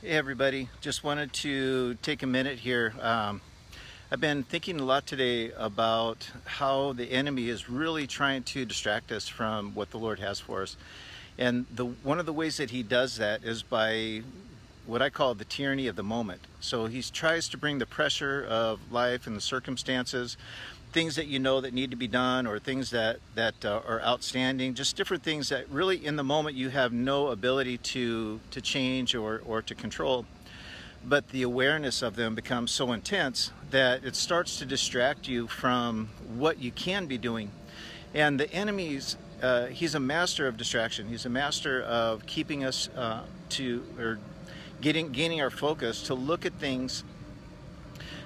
Hey everybody, just wanted to take a minute here. I've been thinking a lot today about how the enemy is really trying to distract us from what the Lord has for us. And one of the ways that he does that is by what I call the tyranny of the moment. So he tries to bring the pressure of life and the circumstances, things that you know that need to be done, or things that are outstanding, just different things that really in the moment you have no ability to change or to control. But the awareness of them becomes so intense that it starts to distract you from what you can be doing. And the enemy's he's a master of distraction. He's a master of keeping us gaining our focus to look at things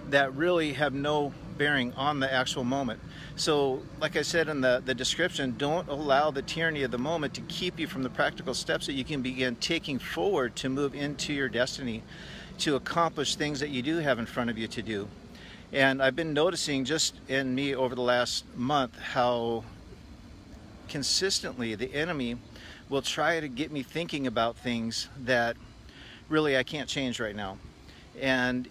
that really have no bearing on the actual moment. So like I said in the description, don't allow the tyranny of the moment to keep you from the practical steps that you can begin taking forward to move into your destiny, to accomplish things that you do have in front of you to do. And I've been noticing just in me over the last month how consistently the enemy will try to get me thinking about things that really I can't change right now. And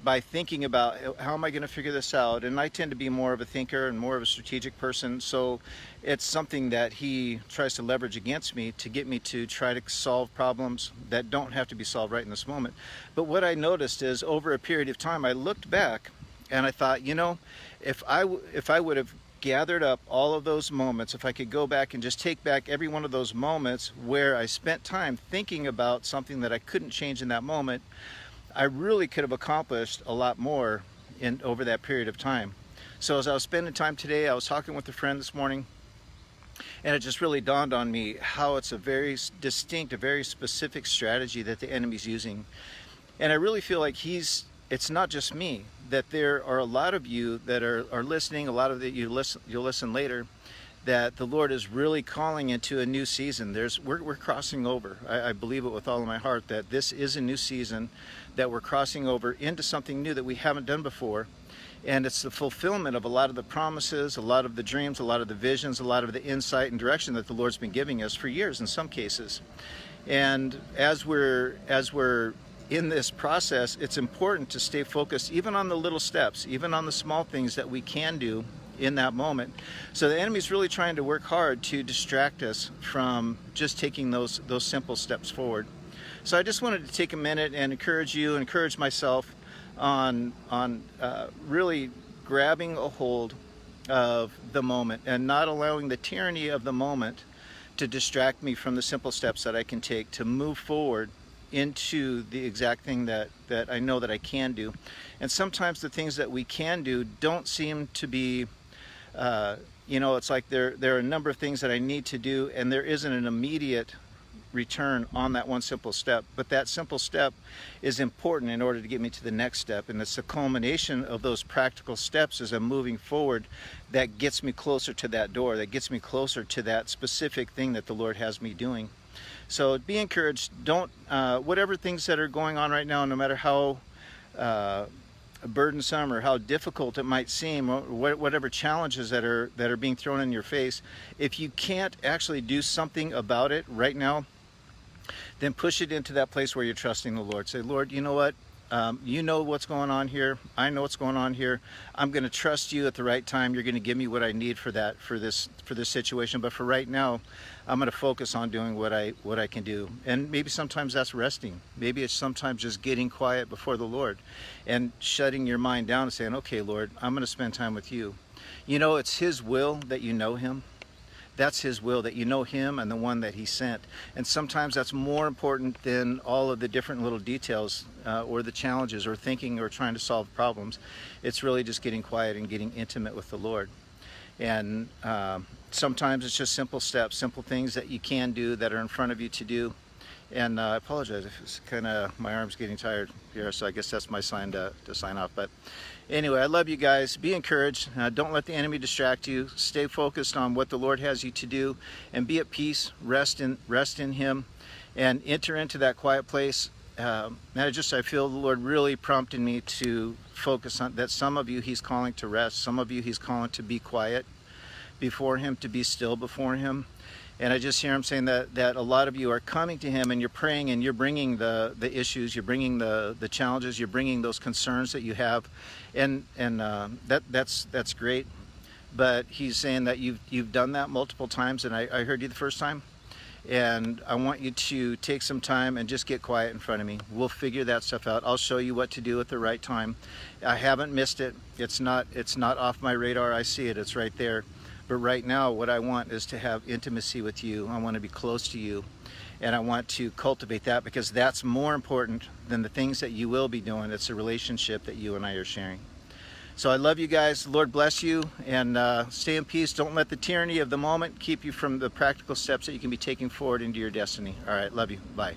by thinking about how am I going to figure this out, and I tend to be more of a thinker and more of a strategic person, so it's something that he tries to leverage against me to get me to try to solve problems that don't have to be solved right in this moment. But what I noticed is over a period of time I looked back and I thought, if I would have gathered up all of those moments, if I could go back and just take back every one of those moments where I spent time thinking about something that I couldn't change in that moment, I really could have accomplished a lot more over that period of time. So as I was spending time today, I was talking with a friend this morning, and it just really dawned on me how it's a very distinct, a very specific strategy that the enemy's using. And I really feel like it's not just me, that there are a lot of you that are listening, a lot of that you'll listen later, that the Lord is really calling into a new season. We're crossing over. I believe it with all of my heart that this is a new season, that we're crossing over into something new that we haven't done before. And it's the fulfillment of a lot of the promises, a lot of the dreams, a lot of the visions, a lot of the insight and direction that the Lord's been giving us for years in some cases. And as we're in this process, it's important to stay focused even on the little steps, even on the small things that we can do in that moment. So the enemy's really trying to work hard to distract us from just taking those simple steps forward. So I just wanted to take a minute and encourage myself on really grabbing a hold of the moment and not allowing the tyranny of the moment to distract me from the simple steps that I can take to move forward into the exact thing that I know that I can do. And sometimes the things that we can do don't seem to be it's like there are a number of things that I need to do, and there isn't an immediate return on that one simple step. But that simple step is important in order to get me to the next step. And it's the culmination of those practical steps as I'm moving forward that gets me closer to that door, that gets me closer to that specific thing that the Lord has me doing. So be encouraged. Don't, whatever things that are going on right now, no matter how burdensome or how difficult it might seem, or whatever challenges that are being thrown in your face, if you can't actually do something about it right now, then push it into that place where you're trusting the Lord. Say, Lord, you know what? You know what's going on here. I know what's going on here. I'm going to trust you at the right time. You're going to give me what I need for this situation. But for right now, I'm going to focus on doing what I can do. And maybe sometimes that's resting. Maybe it's sometimes just getting quiet before the Lord and shutting your mind down and saying, okay, Lord, I'm going to spend time with you. It's His will that you know Him. That's His will, that you know Him and the one that He sent. And sometimes that's more important than all of the different little details or the challenges or thinking or trying to solve problems. It's really just getting quiet and getting intimate with the Lord. And sometimes it's just simple steps, simple things that you can do that are in front of you to do. And I apologize if it's my arm's getting tired here, so I guess that's my sign to sign off. But anyway, I love you guys. Be encouraged. Don't let the enemy distract you. Stay focused on what the Lord has you to do, and be at peace. Rest in Him, and enter into that quiet place. I feel the Lord really prompting me to focus on that. Some of you He's calling to rest. Some of you He's calling to be quiet before Him, to be still before Him. And I just hear him saying that a lot of you are coming to him and you're praying and you're bringing the issues, you're bringing the challenges, you're bringing those concerns that you have, and that's great. But he's saying that you've done that multiple times, and I heard you the first time, and I want you to take some time and just get quiet in front of me. We'll figure that stuff out. I'll show you what to do at the right time. I haven't missed it. It's not off my radar. I see it. It's right there. But right now, what I want is to have intimacy with you. I want to be close to you, and I want to cultivate that, because that's more important than the things that you will be doing. It's a relationship that you and I are sharing. So I love you guys. The Lord bless you, and stay in peace. Don't let the tyranny of the moment keep you from the practical steps that you can be taking forward into your destiny. All right, love you. Bye.